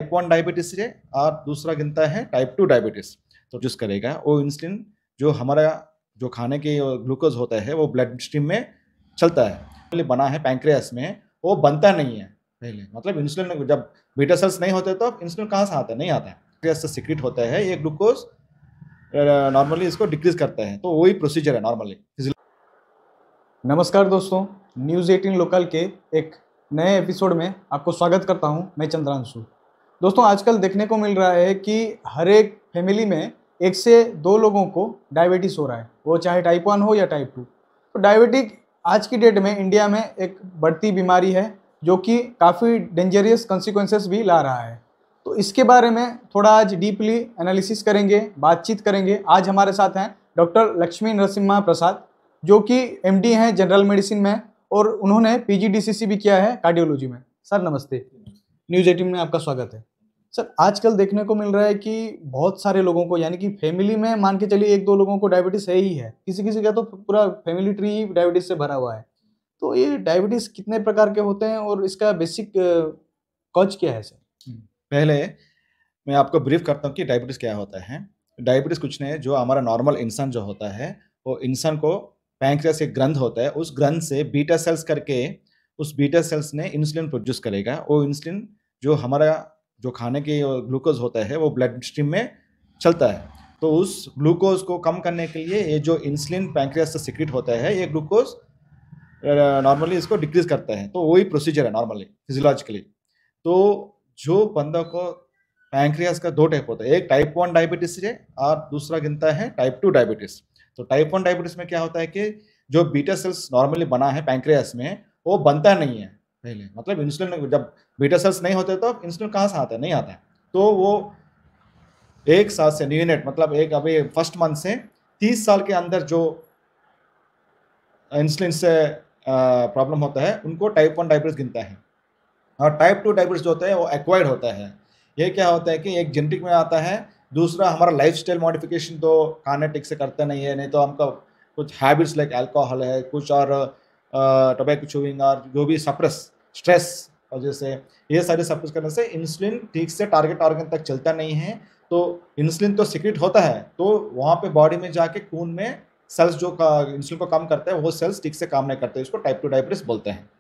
Type 1 diabetes है और दूसरा गिनता है टाइप 2 डायबिटीज। तो जिस करेगा वो इंसुलिन जो हमारा जो खाने के ग्लूकोज होता है वो ब्लड स्ट्रीम में चलता है, पहले बना है पैंक्रियास में, वो बनता नहीं है पहले। मतलब इंसुलिन जब बीटा सेल्स नहीं होते तो इंसुलिन कहाँ से आता है, नहीं आता है, पैंक्रियास से सीक्रेट होता है ये ग्लूकोज, नॉर्मली इसको डिक्रीज करता है। तो वही प्रोसीजर है नॉर्मली। नमस्कार दोस्तों, न्यूज़ 18 लोकल के एक नए एपिसोड में आपको स्वागत करता हूं। मैं चंद्रांशु। दोस्तों, आजकल देखने को मिल रहा है कि हर एक फैमिली में 1 से 2 लोगों को डायबिटीज़ हो रहा है, वो चाहे टाइप 1 हो या टाइप 2। तो डायबिटिक आज की डेट में इंडिया में एक बढ़ती बीमारी है जो कि काफ़ी डेंजरियस कॉन्सिक्वेंसेस भी ला रहा है। तो इसके बारे में थोड़ा आज डीपली एनालिसिस करेंगे, बातचीत करेंगे। आज हमारे साथ हैं डॉक्टर लक्ष्मी नरसिम्हा प्रसाद, जो कि एमडी हैं जनरल मेडिसिन में और उन्होंने पीजीडीसीसी भी किया है कार्डियोलॉजी में। सर नमस्ते, न्यूज़ 18 में आपका स्वागत है। सर, आजकल देखने को मिल रहा है कि बहुत सारे लोगों को, यानी कि फैमिली में मान के चलिए 1-2 लोगों को डायबिटीज़ है ही है, किसी किसी का तो पूरा फैमिली ट्री ही डायबिटीज़ से भरा हुआ है। तो ये डायबिटीज़ कितने प्रकार के होते हैं और इसका बेसिक कॉज क्या है सर? पहले मैं आपको ब्रीफ करता हूँ कि डायबिटीज़ क्या होता है। डायबिटीज़ कुछ नहीं है, जो हमारा नॉर्मल इंसान जो होता है वो इंसान को पैंक्रियास एक ग्रंथ होता है, उस ग्रंथ से बीटा सेल्स करके उस बीटा सेल्स ने इंसुलिन प्रोड्यूस करेगा। वो इंसुलिन जो हमारा जो खाने के ग्लूकोज होता है वो ब्लड स्ट्रीम में चलता है। तो उस ग्लूकोज को कम करने के लिए ये जो इंसुलिन पैंक्रियास से सीक्रेट होता है ये ग्लूकोज नॉर्मली इसको डिक्रीज करता है। तो वही प्रोसीजर है नॉर्मली फिजियोलॉजिकली। तो जो बंदा को पैंक्रियास का 2 टाइप होता है, एक टाइप 1 डायबिटीज है और दूसरा गिनता है टाइप 2 डायबिटीज। तो टाइप 1 डायबिटीज में क्या होता है कि जो बीटा सेल्स नॉर्मली बना है पैंक्रियास में वो बनता नहीं है पहले। मतलब इंसुलिन जब बीटा सेल्स नहीं होते तो इंसुलिन कहाँ से आता है, नहीं आता है। तो वो 1 साल से न्यूनेट, मतलब एक अभी फर्स्ट मंथ से 30 साल के अंदर जो इंसुलिन से प्रॉब्लम होता है उनको टाइप 1 डायबिटीज गिनता है। और टाइप 2 डायबिटीज जो होता है वो एक्वायर्ड होता है। ये क्या होता है कि एक जेनेटिक में आता है, दूसरा हमारा लाइफस्टाइल मॉडिफिकेशन तो खाने ठीक से करते नहीं है, नहीं तो हमका कुछ हैबिट्स लाइक अल्कोहल है, कुछ और टोबैको चूइंग और जो भी सप्रेस स्ट्रेस वजह से, ये सारे सप्रेस करने से इंसुलिन ठीक से टारगेट ऑर्गन तक चलता नहीं है। तो इंसुलिन तो सीक्रेट होता है, तो वहाँ पे बॉडी में जाके खून में सेल्स जो इंसुलिन को कम करते हैं वो सेल्स ठीक से काम नहीं करते, इसको टाइप 2 डायबिटीज बोलते हैं।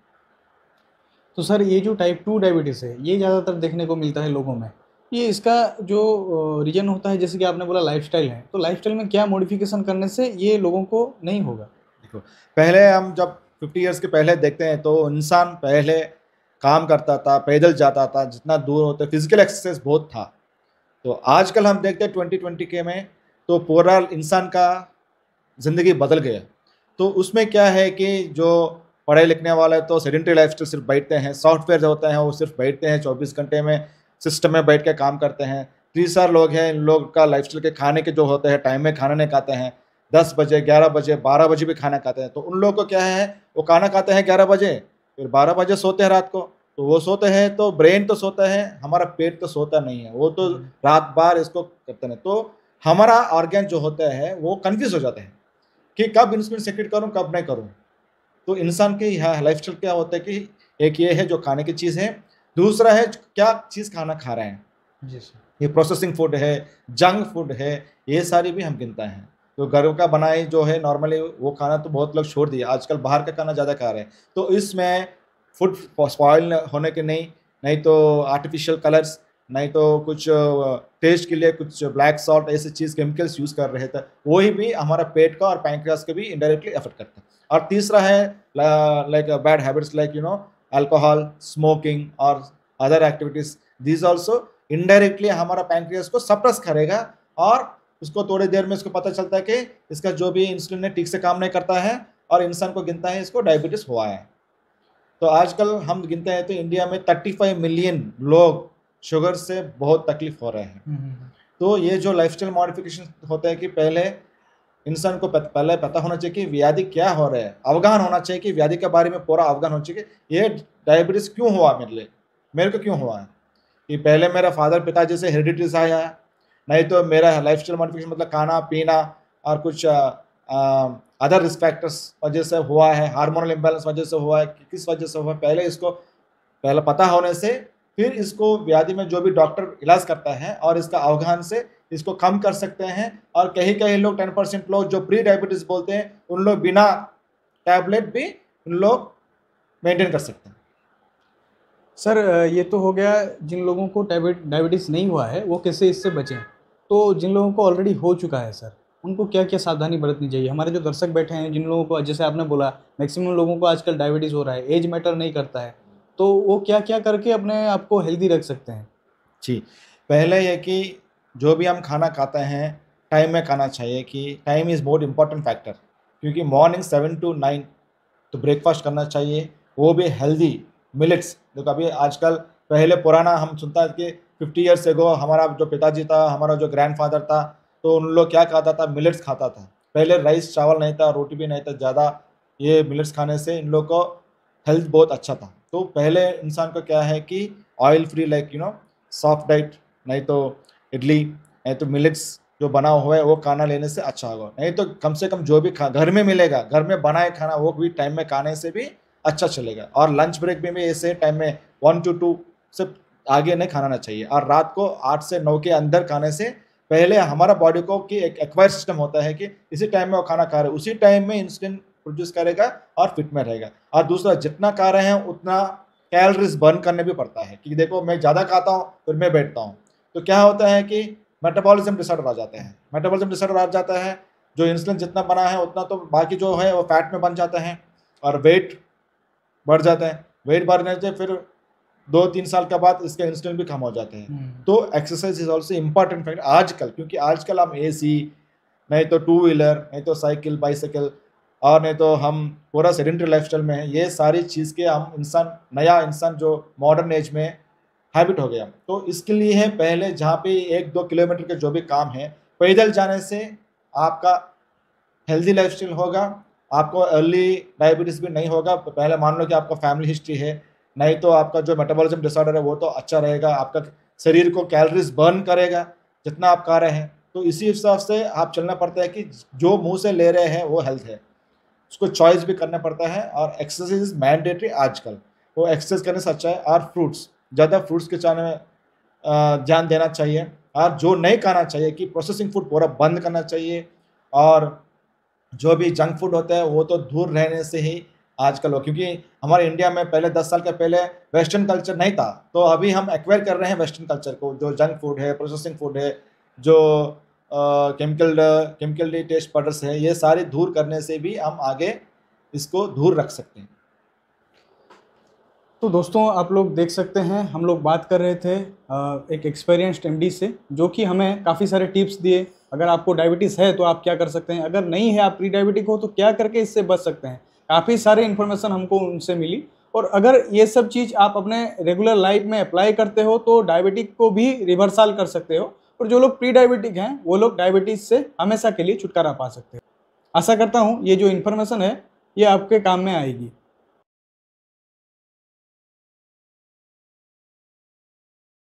तो सर, ये जो टाइप 2 डायबिटीज़ है ये ज़्यादातर देखने को मिलता है लोगों में। ये इसका जो रीज़न होता है, जैसे कि आपने बोला लाइफ़स्टाइल है, तो लाइफ़स्टाइल में क्या मॉडिफ़िकेशन करने से ये लोगों को नहीं होगा? देखो, पहले हम जब 50 इयर्स के पहले देखते हैं तो इंसान पहले काम करता था, पैदल जाता था, जितना दूर होता फिजिकल एक्सरसाइज बहुत था। तो आजकल हम देखते हैं 2020 के में तो पूरा इंसान का ज़िंदगी बदल गया। तो उसमें क्या है कि जो पढ़े लिखने वाले तो सेडेंटरी लाइफस्टाइल, सिर्फ बैठते हैं, सॉफ्टवेयर जो होते हैं वो सिर्फ बैठते हैं, 24 घंटे में सिस्टम में बैठ के काम करते हैं। 30 लोग हैं, इन लोग का लाइफस्टाइल के खाने के जो होते हैं टाइम में खाना नहीं खाते हैं, 10 बजे 11 बजे 12 बजे भी खाना खाते हैं। तो उन लोगों को क्या है, वो खाना खाते हैं 11 बजे, फिर 12 बजे सोते हैं रात को। तो वो सोते हैं तो ब्रेन तो सोता है, हमारा पेट तो सोता नहीं है, वो तो रात भर इसको करते हैं। तो हमारा ऑर्गन जो होता है वो कन्फ्यूज हो जाते हैं कि कब इंसुलिन सेक्रेट करूं कब नहीं करूं। तो इंसान के लाइफस्टाइल क्या होता है कि एक ये है जो खाने की चीज़ है, दूसरा है क्या चीज़ खाना खा रहे हैं। जी सर। ये प्रोसेसिंग फूड है, जंक फूड है, ये सारी भी हम गिनता हैं। तो घर का बनाए जो है नॉर्मली वो खाना तो बहुत लोग छोड़ दिए, आजकल बाहर का खाना ज़्यादा खा रहे हैं। तो इसमें फूड स्पॉइल होने के नहीं, नहीं तो आर्टिफिशियल कलर्स, नहीं तो कुछ टेस्ट के लिए कुछ ब्लैक सॉल्ट ऐसे चीज़ केमिकल्स यूज़ कर रहे थे, वही भी हमारा पेट का और पैंक्रियास को भी इनडायरेक्टली अफेक्ट करता है। और तीसरा है like bad habits like alcohol, smoking और other activities, this also indirectly हमारा पैंक्रियास को सप्रेस करेगा और उसको थोड़ी देर में इसको पता चलता है कि इसका जो भी इंसुलिन है ठीक से काम नहीं करता है और इंसान को गिनता है इसको डायबिटीज़ हुआ है। तो आजकल हम गिनते हैं तो इंडिया में 35 मिलियन लोग शुगर से बहुत तकलीफ हो रहे हैं। तो ये जो लाइफस्टाइल मॉडिफिकेशन होता है कि पहले इंसान को पहले पता होना चाहिए कि व्याधि क्या हो रहा है, अवगाहन होना चाहिए कि व्याधि के बारे में पूरा अवगाहन होना चाहिए कि ये डायबिटीज़ क्यों हुआ मेरे को क्यों हुआ है। कि पहले मेरा फादर पिताजी से हेरिडिटी से आया, नहीं तो मेरा लाइफस्टाइल मॉडिफिकेशन मतलब खाना पीना और कुछ अदर रिस्क फैक्टर्स वजह से हुआ है, हार्मोनल इम्बैलेंस वजह से हुआ है, किस वजह से हुआ है, पहले इसको पहले पता होने से फिर इसको व्याधि में जो भी डॉक्टर इलाज करता है और इसका अवगाहन से इसको कम कर सकते हैं। और कहीं कहीं लोग 10% लोग जो प्री डायबिटीज बोलते हैं, उन लोग बिना टैबलेट भी उन लोग मेंटेन कर सकते हैं। सर ये तो हो गया जिन लोगों को डायबिटीज़ नहीं हुआ है वो कैसे इससे बचें। तो जिन लोगों को ऑलरेडी हो चुका है सर, उनको क्या क्या सावधानी बरतनी चाहिए? हमारे जो दर्शक बैठे हैं, जिन लोगों को जैसे आपने बोला मैक्सिमम लोगों को आजकल डायबिटीज़ हो रहा है, एज मैटर नहीं करता है, तो वो क्या क्या करके अपने आप को हेल्दी रख सकते हैं? जी, पहले ये कि जो भी हम खाना खाते हैं टाइम में खाना चाहिए, कि time is most important factor. क्योंकि मॉर्निंग 7 to 9 तो ब्रेकफास्ट करना चाहिए, वो भी हेल्दी मिलेट्स। देखो अभी आजकल, पहले पुराना हम सुनता है कि 50 ईयर्स एगो हमारा जो पिताजी था, हमारा जो ग्रैंडफादर था, तो उन लोग क्या खाता था, मिलेट्स खाता था। पहले राइस चावल नहीं था, रोटी भी नहीं था ज़्यादा, ये मिलेट्स खाने से इन लोग को हेल्थ बहुत अच्छा था। तो पहले इंसान को क्या है कि oil free, like soft diet, नहीं तो इडली, नहीं तो मिलेट्स जो बना हुआ है वो खाना लेने से अच्छा होगा। नहीं तो कम से कम जो भी घर में मिलेगा, घर में बनाए खाना, वो भी टाइम में खाने से भी अच्छा चलेगा। और लंच ब्रेक में भी ऐसे टाइम में 1 to 2 से आगे नहीं खाना चाहिए। और रात को 8 से 9 के अंदर खाने से पहले हमारा बॉडी को कि एक एक्वायर सिस्टम होता है कि इसी टाइम में वो खाना खा रहे हैं, उसी टाइम में इंसुलिन प्रोड्यूस करेगा और फिट में रहेगा। और दूसरा, जितना खा रहे हैं उतना कैलोरीज बर्न करने भी पड़ता है। कि देखो मैं ज़्यादा खाता हूँ फिर मैं बैठता हूँ, तो क्या होता है कि मेटाबॉलिज्म डिसऑर्डर आ जाते हैं। मेटाबॉलिज्म डिसऑर्डर आ जाता है, जो इंसुलिन जितना बना है उतना तो बाकी जो है वो फैट में बन जाता है और वेट बढ़ जाता है। वेट बढ़ने से फिर 2-3 साल के बाद इसके इंसुलिन भी कम हो जाते हैं। तो exercise is also important factor आजकल, क्योंकि आजकल हम एसी, नहीं तो टू व्हीलर, नहीं तो साइकिल बाइसाइकिल, और नहीं तो हम पूरा सेडेंटरी लाइफस्टाइल में है। ये सारी चीज़ के हम इंसान, नया इंसान जो मॉडर्न एज में हैबिट हो गया। तो इसके लिए है, पहले जहाँ पे 1-2 किलोमीटर के जो भी काम है, पैदल जाने से आपका हेल्दी लाइफस्टाइल होगा, आपको अर्ली डायबिटीज़ भी नहीं होगा। पहले मान लो कि आपका फैमिली हिस्ट्री है, नहीं तो आपका जो मेटाबॉलिज्म डिसऑर्डर है वो तो अच्छा रहेगा, आपका शरीर को कैलोरीज बर्न करेगा जितना आप खा रहे हैं। तो इसी हिसाब से आप चलना पड़ता है कि जो मुँह से ले रहे हैं वो हेल्थ है, उसको चॉइस भी करना पड़ता है। और एक्सरसाइज इज मैंडेटरी आजकल, वो एक्सरसाइज करने से अच्छा है। और फ्रूट्स, ज़्यादा फ्रूट्स के खाने में ध्यान देना चाहिए। और जो नहीं खाना चाहिए कि प्रोसेसिंग फूड पूरा बंद करना चाहिए। और जो भी जंक फूड होता है वो तो दूर रहने से ही आजकल हो, क्योंकि हमारे इंडिया में पहले 10 साल के पहले वेस्टर्न कल्चर नहीं था, तो अभी हम एक्वायर कर रहे हैं वेस्टर्न कल्चर को। जो जंक फूड है, प्रोसेसिंग फूड है, जो केमिकल टेस्ट पाउडर्स है, ये सारे दूर करने से भी हम आगे इसको दूर रख सकते हैं। तो दोस्तों आप लोग देख सकते हैं, हम लोग बात कर रहे थे एक एक्सपीरियंस्ड एमडी से, जो कि हमें काफ़ी सारे टिप्स दिए। अगर आपको डायबिटीज़ है तो आप क्या कर सकते हैं, अगर नहीं है, आप प्री डायबिटिक हो तो क्या करके इससे बच सकते हैं। काफ़ी सारे इन्फॉर्मेशन हमको उनसे मिली। और अगर ये सब चीज़ आप अपने रेगुलर लाइफ में अप्लाई करते हो तो डायबिटिक को भी रिवर्सल कर सकते हो। और जो लोग प्री डायबिटिक हैं वो लोग डायबिटीज़ से हमेशा के लिए छुटकारा पा सकते हो। आशा करता हूँ ये जो इन्फॉर्मेशन है ये आपके काम में आएगी।